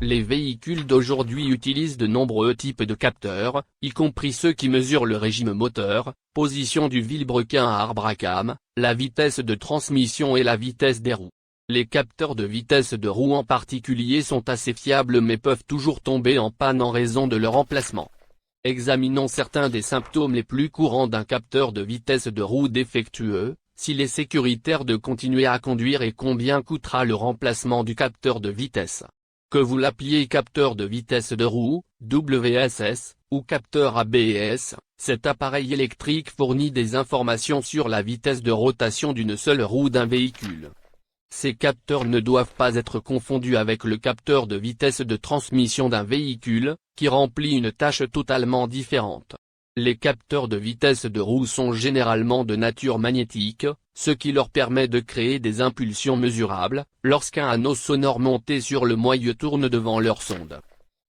Les véhicules d'aujourd'hui utilisent de nombreux types de capteurs, y compris ceux qui mesurent le régime moteur, position du vilebrequin à arbre à cames, la vitesse de transmission et la vitesse des roues. Les capteurs de vitesse de roue en particulier sont assez fiables mais peuvent toujours tomber en panne en raison de leur emplacement. Examinons certains des symptômes les plus courants d'un capteur de vitesse de roue défectueux, s'il est sécuritaire de continuer à conduire et combien coûtera le remplacement du capteur de vitesse. Que vous l'appeliez capteur de vitesse de roue, WSS, ou capteur ABS, cet appareil électrique fournit des informations sur la vitesse de rotation d'une seule roue d'un véhicule. Ces capteurs ne doivent pas être confondus avec le capteur de vitesse de transmission d'un véhicule, qui remplit une tâche totalement différente. Les capteurs de vitesse de roue sont généralement de nature magnétique, ce qui leur permet de créer des impulsions mesurables, lorsqu'un anneau sonore monté sur le moyeu tourne devant leur sonde.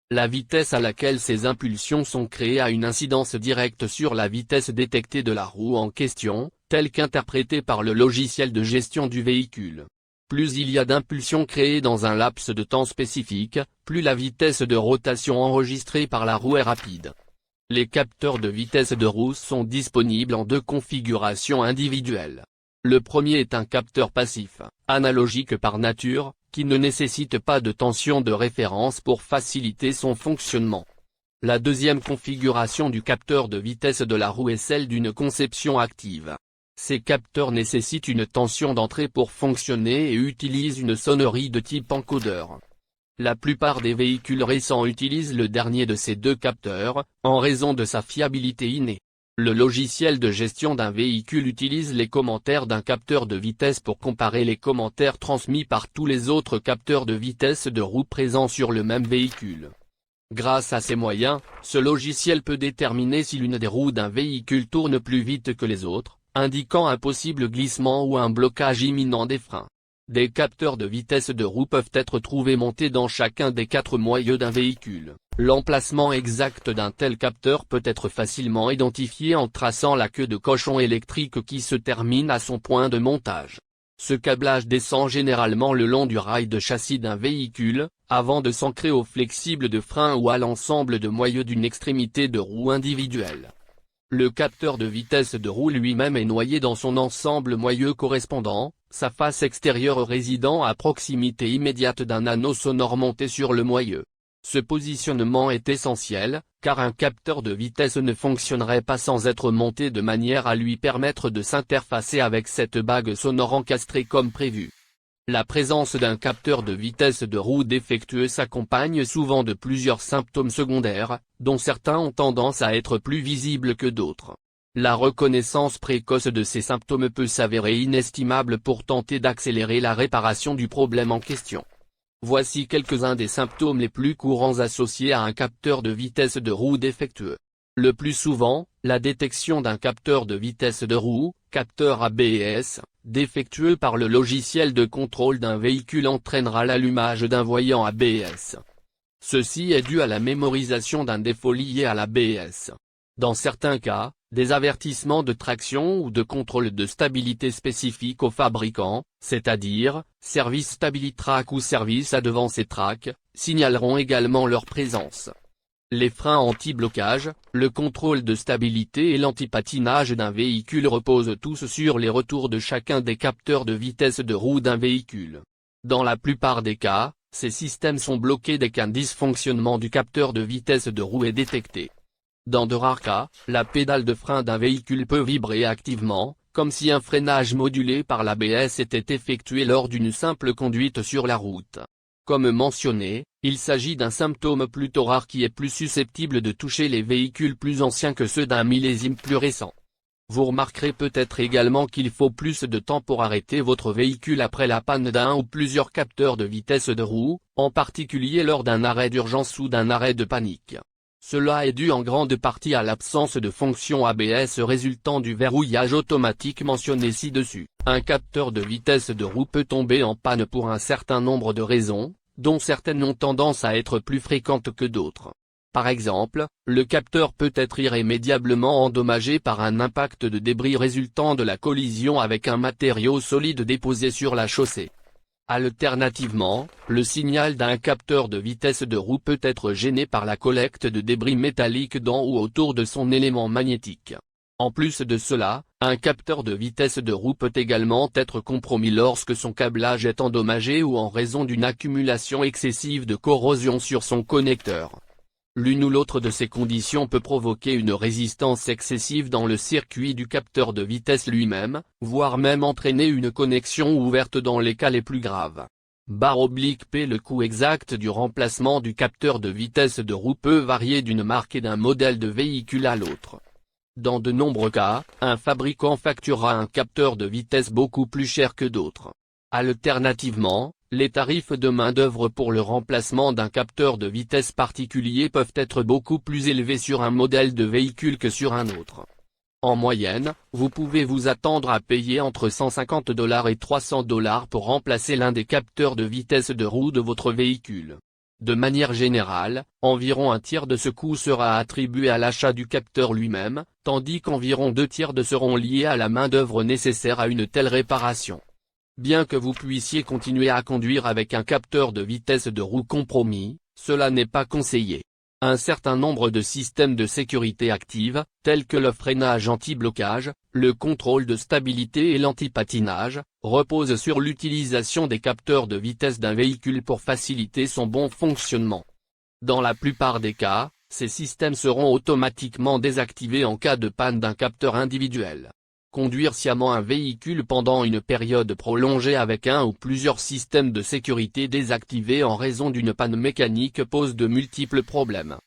La vitesse à laquelle ces impulsions sont créées a une incidence directe sur la vitesse détectée de la roue en question, telle qu'interprétée par le logiciel de gestion du véhicule. Plus il y a d'impulsions créées dans un laps de temps spécifique, plus la vitesse de rotation enregistrée par la roue est rapide. Les capteurs de vitesse de roue sont disponibles en deux configurations individuelles. Le premier est un capteur passif, analogique par nature, qui ne nécessite pas de tension de référence pour faciliter son fonctionnement. La deuxième configuration du capteur de vitesse de la roue est celle d'une conception active. Ces capteurs nécessitent une tension d'entrée pour fonctionner et utilisent une sonnerie de type encodeur. La plupart des véhicules récents utilisent le dernier de ces deux capteurs, en raison de sa fiabilité innée. Le logiciel de gestion d'un véhicule utilise les commentaires d'un capteur de vitesse pour comparer les commentaires transmis par tous les autres capteurs de vitesse de roue présents sur le même véhicule. Grâce à ces moyens, ce logiciel peut déterminer si l'une des roues d'un véhicule tourne plus vite que les autres, indiquant un possible glissement ou un blocage imminent des freins. Des capteurs de vitesse de roue peuvent être trouvés montés dans chacun des 4 moyeux d'un véhicule. L'emplacement exact d'un tel capteur peut être facilement identifié en traçant la queue de cochon électrique qui se termine à son point de montage. Ce câblage descend généralement le long du rail de châssis d'un véhicule, avant de s'ancrer au flexible de frein ou à l'ensemble de moyeux d'une extrémité de roue individuelle. Le capteur de vitesse de roue lui-même est noyé dans son ensemble moyeu correspondant, sa face extérieure résidant à proximité immédiate d'un anneau sonore monté sur le moyeu. Ce positionnement est essentiel, car un capteur de vitesse ne fonctionnerait pas sans être monté de manière à lui permettre de s'interfacer avec cette bague sonore encastrée comme prévu. La présence d'un capteur de vitesse de roue défectueux s'accompagne souvent de plusieurs symptômes secondaires, dont certains ont tendance à être plus visibles que d'autres. La reconnaissance précoce de ces symptômes peut s'avérer inestimable pour tenter d'accélérer la réparation du problème en question. Voici quelques-uns des symptômes les plus courants associés à un capteur de vitesse de roue défectueux. Le plus souvent, la détection d'un capteur de vitesse de roue, capteur ABS, défectueux par le logiciel de contrôle d'un véhicule entraînera l'allumage d'un voyant ABS. Ceci est dû à la mémorisation d'un défaut lié à l'ABS. Dans certains cas, des avertissements de traction ou de contrôle de stabilité spécifiques au fabricant, c'est-à-dire, Service Stabilitrack ou Service Advance Track, signaleront également leur présence. Les freins anti-blocage, le contrôle de stabilité et l'antipatinage d'un véhicule reposent tous sur les retours de chacun des capteurs de vitesse de roue d'un véhicule. Dans la plupart des cas, ces systèmes sont bloqués dès qu'un dysfonctionnement du capteur de vitesse de roue est détecté. Dans de rares cas, la pédale de frein d'un véhicule peut vibrer activement, comme si un freinage modulé par l'ABS était effectué lors d'une simple conduite sur la route. Comme mentionné, il s'agit d'un symptôme plutôt rare qui est plus susceptible de toucher les véhicules plus anciens que ceux d'un millésime plus récent. Vous remarquerez peut-être également qu'il faut plus de temps pour arrêter votre véhicule après la panne d'un ou plusieurs capteurs de vitesse de roue, en particulier lors d'un arrêt d'urgence ou d'un arrêt de panique. Cela est dû en grande partie à l'absence de fonction ABS résultant du verrouillage automatique mentionné ci-dessus. Un capteur de vitesse de roue peut tomber en panne pour un certain nombre de raisons, dont certaines ont tendance à être plus fréquentes que d'autres. Par exemple, le capteur peut être irrémédiablement endommagé par un impact de débris résultant de la collision avec un matériau solide déposé sur la chaussée. Alternativement, le signal d'un capteur de vitesse de roue peut être gêné par la collecte de débris métalliques dans ou autour de son élément magnétique. En plus de cela, un capteur de vitesse de roue peut également être compromis lorsque son câblage est endommagé ou en raison d'une accumulation excessive de corrosion sur son connecteur. L'une ou l'autre de ces conditions peut provoquer une résistance excessive dans le circuit du capteur de vitesse lui-même, voire même entraîner une connexion ouverte dans les cas les plus graves. /P Le coût exact du remplacement du capteur de vitesse de roue peut varier d'une marque et d'un modèle de véhicule à l'autre. Dans de nombreux cas, un fabricant facturera un capteur de vitesse beaucoup plus cher que d'autres. Alternativement, les tarifs de main-d'œuvre pour le remplacement d'un capteur de vitesse particulier peuvent être beaucoup plus élevés sur un modèle de véhicule que sur un autre. En moyenne, vous pouvez vous attendre à payer entre $150 et $300 pour remplacer l'un des capteurs de vitesse de roue de votre véhicule. De manière générale, environ un tiers de ce coût sera attribué à l'achat du capteur lui-même, tandis qu'environ 2/3 seront liés à la main-d'œuvre nécessaire à une telle réparation. Bien que vous puissiez continuer à conduire avec un capteur de vitesse de roue compromis, cela n'est pas conseillé. Un certain nombre de systèmes de sécurité active, tels que le freinage anti-blocage, le contrôle de stabilité et l'anti-patinage, reposent sur l'utilisation des capteurs de vitesse d'un véhicule pour faciliter son bon fonctionnement. Dans la plupart des cas, ces systèmes seront automatiquement désactivés en cas de panne d'un capteur individuel. Conduire sciemment un véhicule pendant une période prolongée avec un ou plusieurs systèmes de sécurité désactivés en raison d'une panne mécanique pose de multiples problèmes.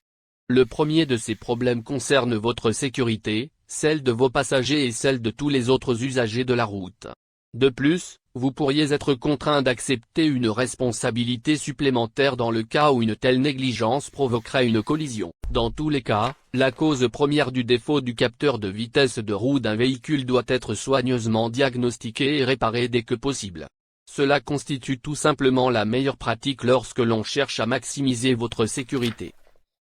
Le premier de ces problèmes concerne votre sécurité, celle de vos passagers et celle de tous les autres usagers de la route. De plus, vous pourriez être contraint d'accepter une responsabilité supplémentaire dans le cas où une telle négligence provoquerait une collision. Dans tous les cas, la cause première du défaut du capteur de vitesse de roue d'un véhicule doit être soigneusement diagnostiquée et réparée dès que possible. Cela constitue tout simplement la meilleure pratique lorsque l'on cherche à maximiser votre sécurité.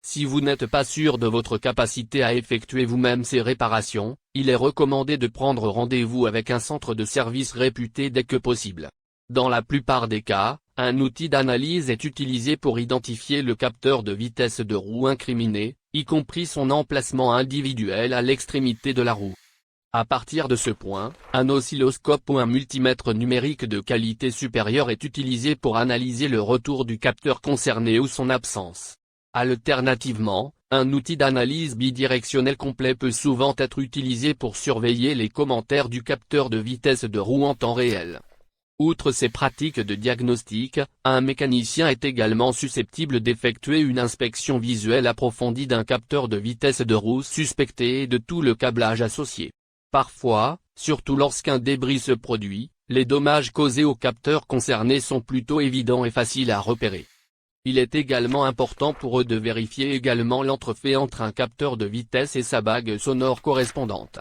Si vous n'êtes pas sûr de votre capacité à effectuer vous-même ces réparations, il est recommandé de prendre rendez-vous avec un centre de service réputé dès que possible. Dans la plupart des cas, un outil d'analyse est utilisé pour identifier le capteur de vitesse de roue incriminé, y compris son emplacement individuel à l'extrémité de la roue. À partir de ce point, un oscilloscope ou un multimètre numérique de qualité supérieure est utilisé pour analyser le retour du capteur concerné ou son absence. Alternativement, un outil d'analyse bidirectionnel complet peut souvent être utilisé pour surveiller les commentaires du capteur de vitesse de roue en temps réel. Outre ces pratiques de diagnostic, un mécanicien est également susceptible d'effectuer une inspection visuelle approfondie d'un capteur de vitesse de roue suspecté et de tout le câblage associé. Parfois, surtout lorsqu'un débris se produit, les dommages causés au capteur concerné sont plutôt évidents et faciles à repérer. Il est également important pour eux de vérifier également l'entrefait entre un capteur de vitesse et sa bague sonore correspondante.